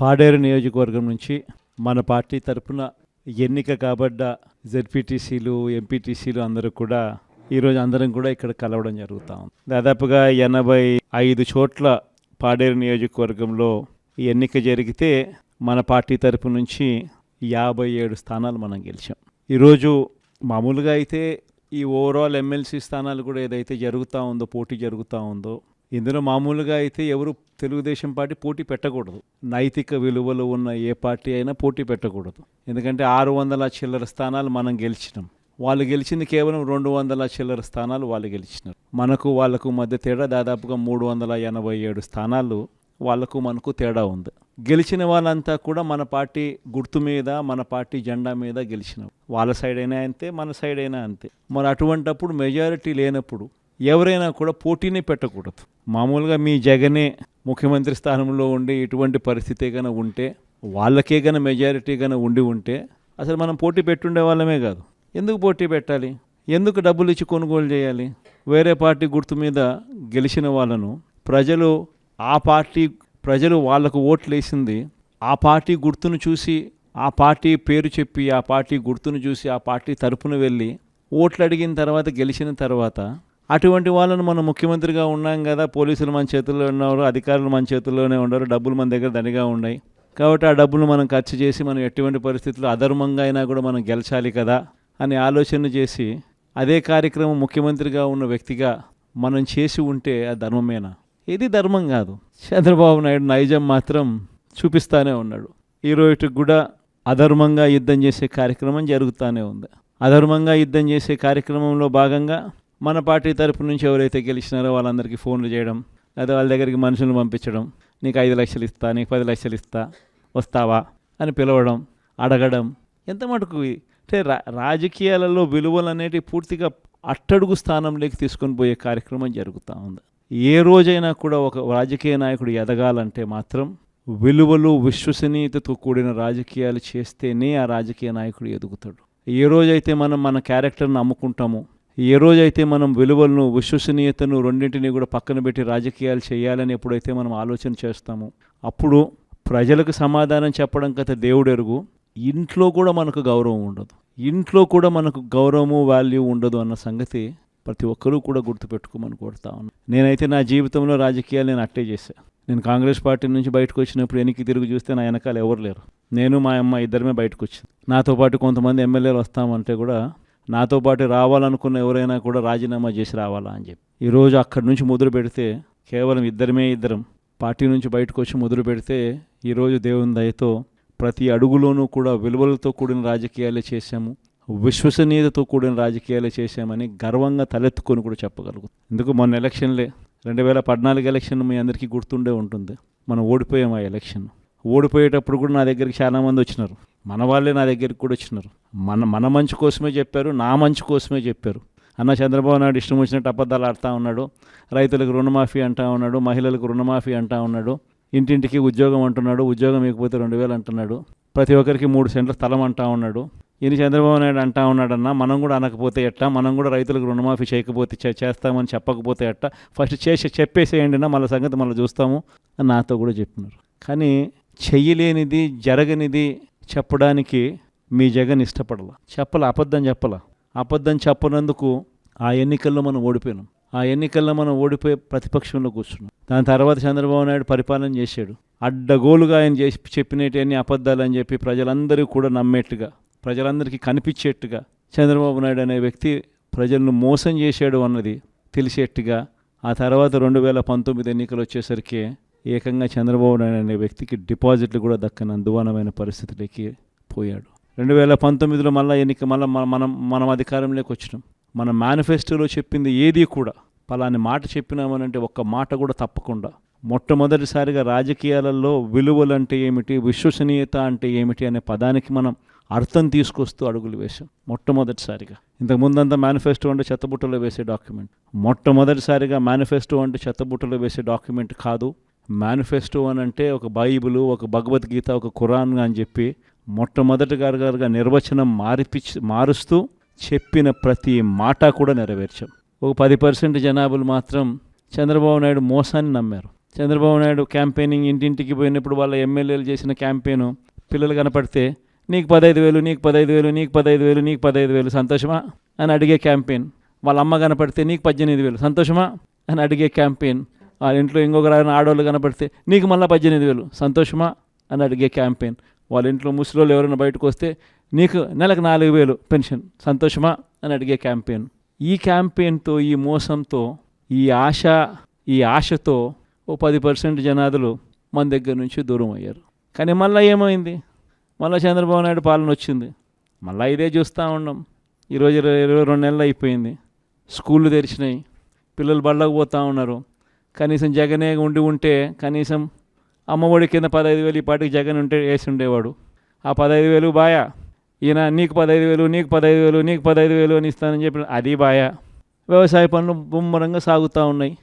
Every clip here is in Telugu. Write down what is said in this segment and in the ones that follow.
పాడేరు నియోజకవర్గం నుంచి మన పార్టీ తరపున ఎన్నిక కాబడ్డ జెడ్పీటీసీలు ఎంపీటీసీలు అందరూ కూడా ఈరోజు అందరం కూడా ఇక్కడ కలవడం జరుగుతూ ఉంది. దాదాపుగా 85 చోట్ల పాడేరు నియోజకవర్గంలో ఈ ఎన్నిక జరిగితే మన పార్టీ తరపు నుంచి 57 స్థానాలు మనం గెలిచాం. ఈరోజు మామూలుగా అయితే ఈ ఓవరాల్ ఎమ్మెల్సీ స్థానాలు కూడా ఏదైతే జరుగుతూ ఉందో, పోటీ జరుగుతూ ఉందో, ఇందులో మామూలుగా అయితే ఎవరు తెలుగుదేశం పార్టీ పోటీ పెట్టకూడదు. నైతిక విలువలు ఉన్న ఏ పార్టీ అయినా పోటీ పెట్టకూడదు. ఎందుకంటే 600 చిల్లర స్థానాలు మనం గెలిచినాం. వాళ్ళు గెలిచింది కేవలం 200 చిల్లర స్థానాలు వాళ్ళు గెలిచినారు. వాళ్ళకు మధ్య తేడా దాదాపుగా 387 స్థానాలు వాళ్ళకు మనకు తేడా ఉంది. గెలిచిన వాళ్ళంతా కూడా మన పార్టీ గుర్తు మీద, మన పార్టీ జెండా మీద గెలిచినాం. వాళ్ళ సైడ్ అయినా అంతే, మన సైడ్ అయినా అంతే. మరి అటువంటప్పుడు మెజారిటీ లేనప్పుడు ఎవరైనా కూడా పోటీని పెట్టకూడదు. మామూలుగా మీ జగనే ముఖ్యమంత్రి స్థానంలో ఉండి ఇటువంటి పరిస్థితి కనుక ఉంటే, వాళ్ళకే కనుక మెజారిటీ కనుక ఉంటే అసలు మనం పోటీ పెట్టుండే వాళ్ళమే కాదు. ఎందుకు పోటీ పెట్టాలి? ఎందుకు డబ్బులు ఇచ్చి కొనుగోలు చేయాలి? వేరే పార్టీ గుర్తు మీద గెలిచిన వాళ్ళను ప్రజలు వాళ్లకు ఓట్లు వేసింది ఆ పార్టీ గుర్తును చూసి, ఆ పార్టీ పేరు చెప్పి, ఆ పార్టీ గుర్తును చూసి, ఆ పార్టీ తరపున వెళ్ళి ఓట్లు అడిగిన తర్వాత, గెలిచిన తర్వాత అటువంటి వాళ్ళను మనం ముఖ్యమంత్రిగా ఉన్నాం కదా, పోలీసులు మన చేతుల్లో ఉన్నారు, అధికారులు మన చేతుల్లోనే ఉన్నారు, డబ్బులు మన దగ్గర దండిగా ఉన్నాయి కాబట్టి ఆ డబ్బులు మనం ఖర్చు చేసి మనం ఎటువంటి పరిస్థితుల్లో అధర్మంగా అయినా కూడా మనం గెలిచాలి కదా అని ఆలోచన చేసి అదే కార్యక్రమం ముఖ్యమంత్రిగా ఉన్న వ్యక్తిగా మనం చేసి ఉంటే అది ధర్మమేనా? ఇది ధర్మం కాదు. చంద్రబాబు నాయుడు నైజం మాత్రం చూపిస్తానే ఉన్నాడు. ఈ రోజుకి కూడా అధర్మంగా యుద్ధం చేసే కార్యక్రమం జరుగుతూనే ఉంది. అధర్మంగా యుద్ధం చేసే కార్యక్రమంలో భాగంగా మన పార్టీ తరపు నుంచి ఎవరైతే గెలిచినారో వాళ్ళందరికీ ఫోన్లు చేయడం, లేదా వాళ్ళ దగ్గరికి మనుషులను పంపించడం, నీకు 5 లక్షలు ఇస్తా, నీకు 10 లక్షలు ఇస్తా, వస్తావా అని పిలవడం, అడగడం. ఎంత మటుకు అంటే రాజకీయాలలో విలువలు అనేటివి పూర్తిగా అట్టడుగు స్థానంలోకి తీసుకొని పోయే కార్యక్రమం జరుగుతూ ఉంది. ఏ రోజైనా కూడా ఒక రాజకీయ నాయకుడు ఎదగాలంటే మాత్రం విలువలు, విశ్వసనీయతతో కూడిన రాజకీయాలు చేస్తేనే ఆ రాజకీయ నాయకుడు ఎదుగుతాడు. ఏ రోజైతే మనం మన క్యారెక్టర్ని అమ్ముకుంటామో, ఏ రోజైతే మనం విలువలను, విశ్వసనీయతను రెండింటినీ కూడా పక్కన పెట్టి రాజకీయాలు చేయాలని ఎప్పుడైతే మనం ఆలోచన చేస్తామో అప్పుడు ప్రజలకు సమాధానం చెప్పడం కథ దేవుడు ఎరుగు, ఇంట్లో కూడా మనకు గౌరవం ఉండదు, ఇంట్లో కూడా మనకు గౌరవము, వాల్యూ ఉండదు అన్న సంగతి ప్రతి ఒక్కరూ కూడా గుర్తుపెట్టుకోమని కోరుతా ఉన్నాను. నేనైతే నా జీవితంలో రాజకీయాలు నేను అట్టే చేశాను. నేను కాంగ్రెస్ పార్టీ నుంచి బయటకు వచ్చినప్పుడు వెనక్కి తిరిగి చూస్తే నా వెనకాల ఎవరు లేరు. నేను మా అమ్మ ఇద్దరమే బయటకు వచ్చింది. నాతో పాటు కొంతమంది ఎమ్మెల్యేలు వస్తామంటే కూడా నాతో పాటు రావాలనుకున్న ఎవరైనా కూడా రాజీనామా చేసి రావాలా అని చెప్పి ఈరోజు అక్కడి నుంచి మొదలు పెడితే కేవలం ఇద్దరం పార్టీ నుంచి బయటకు వచ్చి మొదలు పెడితే ఈరోజు దేవుని దయతో ప్రతి అడుగులోనూ కూడా విలువలతో కూడిన రాజకీయాలే చేశాము, విశ్వసనీయతతో కూడిన రాజకీయాలే చేశామని గర్వంగా తలెత్తుకొని కూడా చెప్పగలుగుతాం. ఎందుకు మొన్న ఎలక్షన్లే 2014 ఎలక్షన్ మీ అందరికీ గుర్తుండే ఉంటుంది. మనం ఓడిపోయాం. ఆ ఎలక్షన్ ఓడిపోయేటప్పుడు కూడా నా దగ్గరికి చాలామంది వచ్చినారు. మన వాళ్ళే నా దగ్గరికి కూడా వచ్చినారు. మన మంచి కోసమే చెప్పారు, నా మంచి కోసమే చెప్పారు. అన్న చంద్రబాబు నాయుడు ఇష్టం వచ్చినట్టు అబద్ధాలు ఆడుతూ ఉన్నాడు, రైతులకు రుణమాఫీ అంటూ ఉన్నాడు, మహిళలకు రుణమాఫీ అంటూ ఉన్నాడు, ఇంటింటికి ఉద్యోగం అంటున్నాడు, ఉద్యోగం ఇకపోతే 2000 అంటున్నాడు, ప్రతి ఒక్కరికి 3 సెంట్ల స్థలం అంటూ ఉన్నాడు. ఈయన చంద్రబాబు నాయుడు అంటూ ఉన్నాడన్నా, మనం కూడా అనకపోతే ఎట్టా, మనం కూడా రైతులకు రుణమాఫీ చేయకపోతే చేస్తామని చెప్పకపోతే ఎట్టా, ఫస్ట్ చెప్పేసేయండి నా, మళ్ళీ సంగతి మళ్ళీ చూస్తాము అని నాతో కూడా చెప్పినారు. కానీ చెయ్యలేనిది, జరగనిది చెప్పడానికి మీ జగన్ ఇష్టపడాల, అబద్ధం చెప్పనందుకు ఆ ఎన్నికల్లో మనం ఓడిపోయినాం. ఆ ఎన్నికల్లో మనం ఓడిపోయి ప్రతిపక్షంలో కూర్చున్నాం. దాని తర్వాత చంద్రబాబు నాయుడు పరిపాలన చేశాడు. అడ్డగోలుగా ఆయన చెప్పినవన్నీ అబద్ధాలు అని చెప్పి ప్రజలందరూ కూడా నమ్మేట్టుగా, ప్రజలందరికీ కనిపించేట్టుగా చంద్రబాబు నాయుడు అనే వ్యక్తి ప్రజలను మోసం చేశాడు అన్నది తెలిసేట్టుగా ఆ తర్వాత 2019 ఎన్నికలు వచ్చేసరికి ఏకంగా చంద్రబాబు నాయుడు అనే వ్యక్తికి డిపాజిట్లు కూడా దక్కని అందువనమైన పరిస్థితులకి పోయాడు. 2019లో మనం అధికారంలోకి వచ్చినాం. మన మేనిఫెస్టోలో చెప్పింది ఏది కూడా పలాని మాట చెప్పినామనంటే ఒక్క మాట కూడా తప్పకుండా మొట్టమొదటిసారిగా రాజకీయాలలో విలువలు అంటే ఏమిటి, విశ్వసనీయత అంటే ఏమిటి అనే పదానికి మనం అర్థం తీసుకొస్తూ అడుగులు వేశాం మొట్టమొదటిసారిగా. ఇంతకుముందంతా మేనిఫెస్టో అంటే చెత్తబుట్టలో వేసే డాక్యుమెంట్. మొట్టమొదటిసారిగా మేనిఫెస్టో అంటే చెత్తబుట్టలో వేసే డాక్యుమెంట్ కాదు. మేనిఫెస్టో అని అంటే ఒక బైబిలు, ఒక భగవద్గీత, ఒక ఖురాన్ అని చెప్పి మొట్టమొదటిగా నిర్వచనం మారుస్తూ చెప్పిన ప్రతి మాట కూడా నెరవేర్చాం. ఒక 10% జనాభాలు మాత్రం చంద్రబాబు నాయుడు మోసాన్ని నమ్మారు. చంద్రబాబు నాయుడు క్యాంపెయినింగ్ ఇంటింటికి పోయినప్పుడు వాళ్ళ ఎమ్మెల్యేలు చేసిన క్యాంపెయిన్ పిల్లలు కనపడితే నీకు 15,000, నీకు 15,000, నీకు 15,000, నీకు 15,000 సంతోషమా అని అడిగే క్యాంపెయిన్. వాళ్ళ అమ్మ కనపడితే నీకు 18,000 సంతోషమా అని అడిగే క్యాంపెయిన్. వాళ్ళ ఇంట్లో ఇంకొకరు ఆడవాళ్ళు కనపడితే నీకు మళ్ళీ 18,000 సంతోషమా అని అడిగే క్యాంపెయిన్. వాళ్ళ ఇంట్లో ముసలోళ్ళు ఎవరైనా బయటకు వస్తే నీకు నెలకు 4,000 పెన్షన్ సంతోషమా అని అడిగే క్యాంపెయిన్. ఈ క్యాంపెయిన్తో, ఈ మోసంతో, ఈ ఆశతో ఓ 10% జనాదులు మన దగ్గర నుంచి దూరం అయ్యారు. కానీ మళ్ళీ ఏమైంది? మళ్ళీ చంద్రబాబు నాయుడు పాలన వచ్చింది. మళ్ళీ ఇదే చూస్తూ ఉన్నాం. ఈరోజు 22 నెలలు అయిపోయింది. స్కూళ్ళు తెరిచినాయి, పిల్లలు బళ్ళకు పోతూ ఉన్నారు. కనీసం జగనే ఉంటే కనీసం అమ్మఒడి కింద 15,000 ఈ పాటికి జగన్ ఉంటే వేసి ఉండేవాడు. ఆ 15,000 బాయా. ఈయన నీకు 15,000, నీకు 15,000, నీకు 15,000 అని ఇస్తానని చెప్పి అది బాయా. వ్యవసాయ పనులు ముమ్మరంగా సాగుతూ ఉన్నాయి.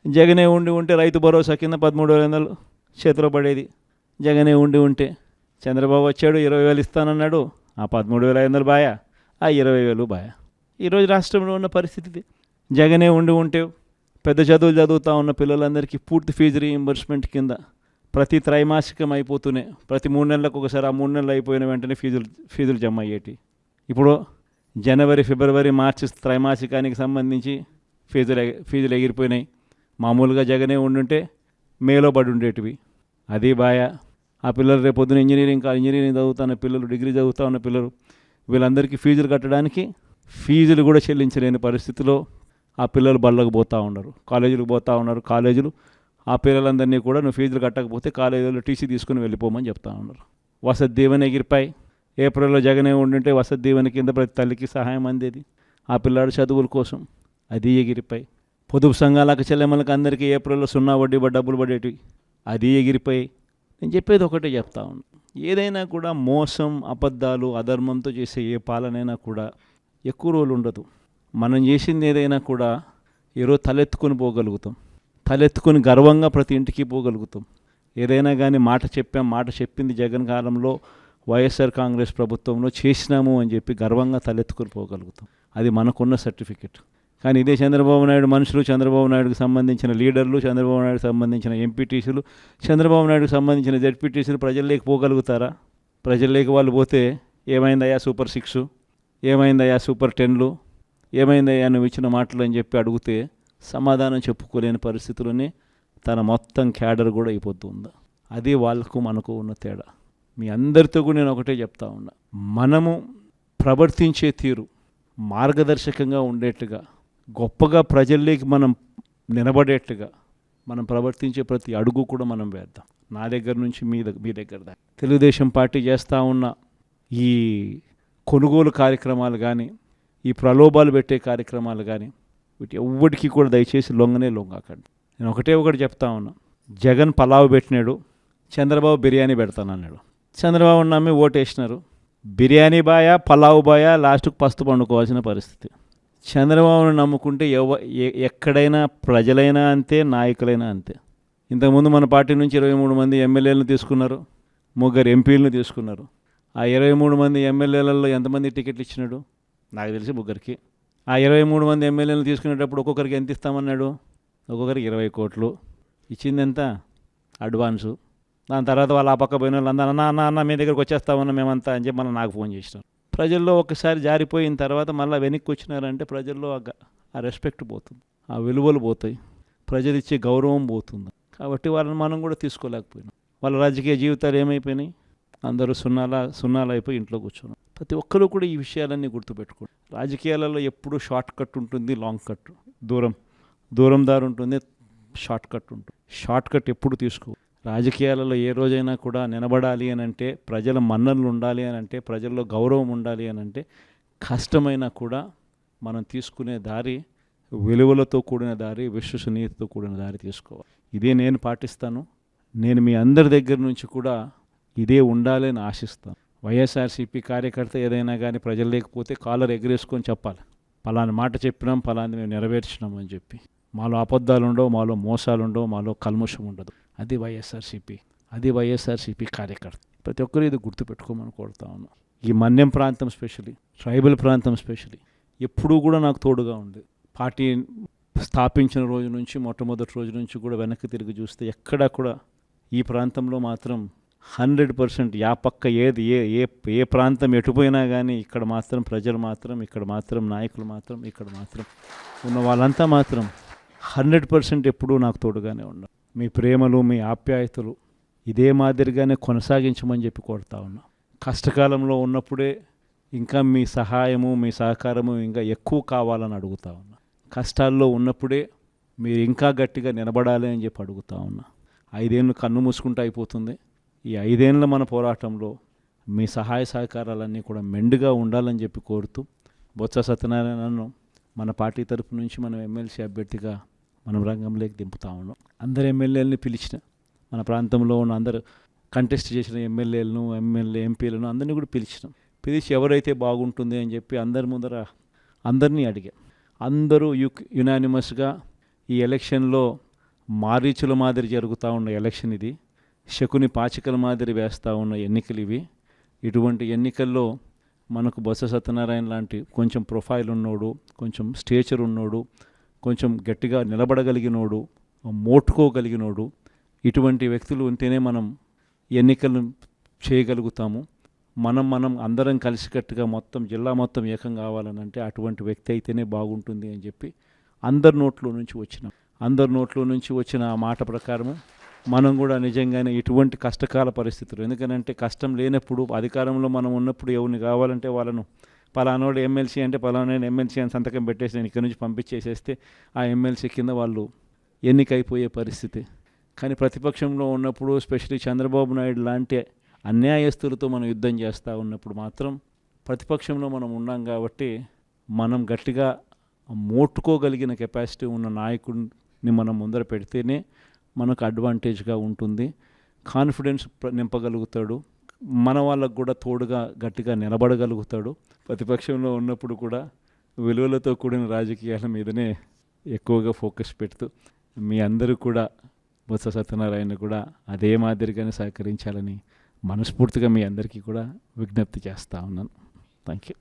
జగనే ఉంటే రైతు భరోసా కింద 13,500 చేతిలో పడేది. జగనే ఉంటే చంద్రబాబు వచ్చాడు, 20,000 ఇస్తానన్నాడు. ఆ 13,500 బాయా, ఆ 20,000 బాయా. ఈరోజు రాష్ట్రంలో ఉన్న పరిస్థితి జగనే ఉంటే పెద్ద చదువులు చదువుతూ ఉన్న పిల్లలందరికీ పూర్తి ఫీజు రీయింబర్స్మెంట్ కింద ప్రతి త్రైమాసికం అయిపోతూనే ప్రతి 3 నెలలకు ఒకసారి, ఆ 3 నెలలు అయిపోయిన వెంటనే ఫీజులు జమ అయ్యేటి. ఇప్పుడు జనవరి, ఫిబ్రవరి, మార్చి త్రైమాసికానికి సంబంధించి ఫీజులు ఎగిరిపోయినాయి. మామూలుగా జగనే ఉండుంటే మేలో పడి ఉండేటివి. అది బాయా. ఆ పిల్లలు రేపొద్దున ఇంజనీరింగ్ చదువుతున్న పిల్లలు, డిగ్రీ చదువుతూ ఉన్న పిల్లలు, వీళ్ళందరికీ ఫీజులు కట్టడానికి ఫీజులు కూడా చెల్లించలేని పరిస్థితిలో ఆ పిల్లలు బళ్ళకు పోతూ ఉన్నారు, కాలేజీలకు పోతూ ఉన్నారు. కాలేజీలు ఆ పిల్లలందరినీ కూడా నువ్వు ఫీజులు కట్టకపోతే కాలేజీలో టీసీ తీసుకుని వెళ్ళిపోమని చెప్తా ఉన్నారు. వసతి దీవెన ఎగిరిపాయి. ఏప్రిల్లో జగనే ఉండుంటే వసతి దీవెన కింద ప్రతి తల్లికి సహాయం అందేది ఆ పిల్లాడు చదువుల కోసం. అది ఎగిరిపాయి. పొదుపు సంఘాలకు, చెల్లెమ్మలకు అందరికీ ఏప్రిల్లో 0 వడ్డీ డబ్బులు పడేటివి. అది ఎగిరిపోయి. నేను చెప్పేది ఒకటే చెప్తా ఉన్నాను. ఏదైనా కూడా మోసం, అబద్ధాలు, అధర్మంతో చేసే ఏ పాలనైనా కూడా ఎక్కువ రోజులు ఉండదు. మనం చేసింది ఏదైనా కూడా ఈరోజు తలెత్తుకొని పోగలుగుతాం. తలెత్తుకొని గర్వంగా ప్రతి ఇంటికి పోగలుగుతాం. ఏదైనా కానీ మాట చెప్పింది జగన్ కాలంలో వైఎస్ఆర్ కాంగ్రెస్ ప్రభుత్వంలో చేసినాము అని చెప్పి గర్వంగా తలెత్తుకొని పోగలుగుతాం. అది మనకున్న సర్టిఫికెట్. కానీ ఇదే చంద్రబాబు నాయుడు మనుషులు, చంద్రబాబు నాయుడుకి సంబంధించిన లీడర్లు, చంద్రబాబు నాయుడుకి సంబంధించిన ఎంపీటీసీలు, చంద్రబాబు నాయుడుకి సంబంధించిన జెడ్పీటీసీలు ప్రజల్లోకి పోగలుగుతారా? ప్రజల్లోకి వాళ్ళు పోతే ఏమైందయ్యా సూపర్ 6, ఏమైందయ్యా సూపర్ 10లు, ఏమైందయ్యా నువ్వు ఇచ్చిన మాటలు అని చెప్పి అడిగితే సమాధానం చెప్పుకోలేని పరిస్థితుల్లోనే తన మొత్తం క్యాడర్ కూడా అయిపోతుంది. అది వాళ్ళకు మనకు ఉన్న తేడా. మీ అందరితో కూడా నేను ఒకటే చెప్తా ఉన్నా. మనము ప్రవర్తించే తీరు మార్గదర్శకంగా ఉండేట్టుగా, గొప్పగా ప్రజల్లోకి మనం నిలబడేట్టుగా మనం ప్రవర్తించే ప్రతి అడుగు కూడా మనం వేద్దాం. నా దగ్గర నుంచి మీ దగ్గర దాకా. తెలుగుదేశం పార్టీ చేస్తూ ఉన్న ఈ కొనుగోలు కార్యక్రమాలు కానీ, ఈ ప్రలోభాలు పెట్టే కార్యక్రమాలు కానీ, వీటి ఎవ్వడికి కూడా దయచేసి లొంగకండి. నేను ఒకటి చెప్తా ఉన్నా. జగన్ పలావ్ పెట్టినాడు, చంద్రబాబు బిర్యానీ పెడతానన్నాడు. చంద్రబాబు నమ్మి ఓటేసినారు. బిర్యానీ బాయా, పలావ్ బాయా, లాస్ట్కు పస్తు పండుకోవాల్సిన పరిస్థితి. చంద్రబాబును నమ్ముకుంటే ఎక్కడైనా ప్రజలైనా అంతే, నాయకులైనా అంతే. ఇంతకుముందు మన పార్టీ నుంచి 23 మంది ఎమ్మెల్యేలను తీసుకున్నారు, 3 ఎంపీలను తీసుకున్నారు. ఆ 23 మంది ఎమ్మెల్యేలలో ఎంతమంది టికెట్లు ఇచ్చినాడు? నాకు తెలిసి 3కి. ఆ 23 మంది ఎమ్మెల్యేలను తీసుకునేటప్పుడు ఒక్కొక్కరికి ఎంత ఇస్తామన్నాడు? ఒక్కొక్కరికి 20 కోట్లు ఇచ్చింది. ఎంత అడ్వాన్సు. దాని తర్వాత వాళ్ళు ఆ పక్క పోయిన వాళ్ళు అన్న మీ దగ్గరికి వచ్చేస్తామన్నా మేమంతా అని చెప్పి మళ్ళీ నాకు ఫోన్ చేసినారు. ప్రజల్లో ఒకసారి జారిపోయిన తర్వాత మళ్ళీ వెనక్కి వచ్చినారంటే ప్రజల్లో ఆ రెస్పెక్ట్ పోతుంది, ఆ విలువలు పోతాయి, ప్రజలు ఇచ్చే గౌరవం పోతుంది. కాబట్టి వాళ్ళని మనం కూడా తీసుకోలేకపోయినాం. వాళ్ళ రాజకీయ జీవితాలు ఏమైపోయినాయి? అందరూ సున్నాలు అయిపోయి ఇంట్లో కూర్చున్నాం. ప్రతి ఒక్కరూ కూడా ఈ విషయాలన్నీ గుర్తుపెట్టుకోండి. రాజకీయాలలో ఎప్పుడూ షార్ట్ కట్ ఉంటుంది, లాంగ్ కట్, దూరం దారి ఉంటుంది, షార్ట్ కట్ ఉంటుంది. షార్ట్ కట్ ఎప్పుడు తీసుకో. రాజకీయాలలో ఏ రోజైనా కూడా నిలబడాలి అని అంటే, ప్రజల మన్ననలు ఉండాలి అని అంటే, ప్రజల్లో గౌరవం ఉండాలి అని అంటే, కష్టమైనా కూడా మనం తీసుకునే దారి విలువలతో కూడిన దారి, విశ్వసనీయతతో కూడిన దారి తీసుకోవాలి. ఇదే నేను పాటిస్తాను. నేను మీ అందరి దగ్గర నుంచి కూడా ఇదే ఉండాలని ఆశిస్తాను. వైఎస్ఆర్సీపీ కార్యకర్త ఏదైనా కానీ ప్రజలు లేకపోతే కాలర్ ఎగరేసుకొని చెప్పాలి, పలాని మాట చెప్పినాం, పలాని మేము నెరవేర్చినాం అని చెప్పి. మాలో అబద్ధాలు ఉండవు, మాలో మోసాలు ఉండవు, మాలో కల్మషం ఉండదు. అది వైఎస్ఆర్సీపీ కార్యకర్త. ప్రతి ఒక్కరు ఇది గుర్తుపెట్టుకోమని కోరుతా ఉన్నాం. ఈ మన్యం ప్రాంతం స్పెషలీ, ట్రైబల్ ప్రాంతం స్పెషలీ ఎప్పుడూ కూడా నాకు తోడుగా ఉంది. పార్టీ స్థాపించిన రోజు నుంచి మొట్టమొదటి రోజు నుంచి కూడా వెనక్కి తిరిగి చూస్తే ఎక్కడా కూడా ఈ ప్రాంతంలో మాత్రం 100% పక్క ఏది ఏ ఏ ఏ ప్రాంతం ఎటుపోయినా కానీ ఇక్కడ మాత్రం ప్రజలు మాత్రం, ఇక్కడ మాత్రం నాయకులు మాత్రం, ఇక్కడ మాత్రం ఉన్న వాళ్ళంతా మాత్రం 100% ఎప్పుడూ నాకు తోడుగానే ఉన్నారు. మీ ప్రేమలు, మీ ఆప్యాయతలు ఇదే మాదిరిగానే కొనసాగించమని చెప్పి కోరుతా ఉన్నా. కష్టకాలంలో ఉన్నప్పుడే ఇంకా మీ సహాయము, మీ సహకారము ఇంకా ఎక్కువ కావాలని అడుగుతా ఉన్నా. కష్టాల్లో ఉన్నప్పుడే మీరు ఇంకా గట్టిగా నిలబడాలి అని చెప్పి అడుగుతా ఉన్నా. 5 ఏళ్ళు కన్ను మూసుకుంటూ అయిపోతుంది. ఈ 5 ఏళ్ళ మన పోరాటంలో మీ సహాయ సహకారాలన్నీ కూడా మెండుగా ఉండాలని చెప్పి కోరుతూ, బొత్స సత్యనారాయణను మన పార్టీ తరపు నుంచి మనం ఎమ్మెల్సీ అభ్యర్థిగా మనం రంగంలోకి దింపుతా ఉన్నాం. అందరు ఎమ్మెల్యేలని పిలిచిన, మన ప్రాంతంలో ఉన్న అందరు కంటెస్ట్ చేసిన ఎమ్మెల్యేలను, ఎంపీలను అందరినీ కూడా పిలిచి ఎవరైతే బాగుంటుంది అని చెప్పి అందరి ముందర అందరినీ అడిగాం. అందరూ యునానిమస్గా ఈ ఎలక్షన్లో మారీచుల మాదిరి జరుగుతూ ఉన్న ఎలక్షన్ ఇది, శకుని పాచికల మాదిరి వేస్తూ ఉన్న ఎన్నికలు ఇవి. ఇటువంటి ఎన్నికల్లో మనకు బొత్స సత్యనారాయణ లాంటి కొంచెం ప్రొఫైల్ ఉన్నోడు, కొంచెం స్టేచర్ ఉన్నోడు, కొంచెం గట్టిగా నిలబడగలిగినోడు, మోటుకోగలిగినోడు, ఇటువంటి వ్యక్తులు ఉంటేనే మనం ఎన్నికలు చేయగలుగుతాము. మనం అందరం కలిసికట్టుగా మొత్తం జిల్లా మొత్తం ఏకం కావాలని అంటే అటువంటి వ్యక్తి అయితేనే బాగుంటుంది అని చెప్పి అందరి నోట్లో నుంచి వచ్చిన ఆ మాట ప్రకారము మనం కూడా నిజంగానే ఇటువంటి కష్టకాల పరిస్థితులు, ఎందుకనంటే కష్టం లేనప్పుడు అధికారంలో మనం ఉన్నప్పుడు ఎవరిని కావాలంటే వాళ్ళను పలానోడు ఎమ్మెల్సీ అంటే పలానా ఎమ్మెల్సీ అని సంతకం పెట్టేసి నేను ఇక్కడి నుంచి పంపించేసేస్తే ఆ ఎమ్మెల్సీ కింద వాళ్ళు ఎన్నికైపోయే పరిస్థితి. కానీ ప్రతిపక్షంలో ఉన్నప్పుడు, ఎస్పెషల్లీ చంద్రబాబు నాయుడు లాంటి అన్యాయస్తులతో మనం యుద్ధం చేస్తూ ఉన్నప్పుడు మాత్రం ప్రతిపక్షంలో మనం ఉన్నాం కాబట్టి మనం గట్టిగా మోట్టుకోగలిగిన కెపాసిటీ ఉన్న నాయకుడిని మనం ముందర పెడితేనే మనకు అడ్వాంటేజ్గా ఉంటుంది. కాన్ఫిడెన్స్ నింపగలుగుతాడు, మన వాళ్ళకు కూడా తోడుగా గట్టిగా నిలబడగలుగుతాడు. ప్రతిపక్షంలో ఉన్నప్పుడు కూడా విలువలతో కూడిన రాజకీయాల మీదనే ఎక్కువగా ఫోకస్ పెడుతూ మీ అందరూ కూడా బొత్స సత్యనారాయణ కూడా అదే మాదిరిగానే సహకరించాలని మనస్ఫూర్తిగా మీ అందరికీ కూడా విజ్ఞప్తి చేస్తూ ఉన్నాను. Thank you.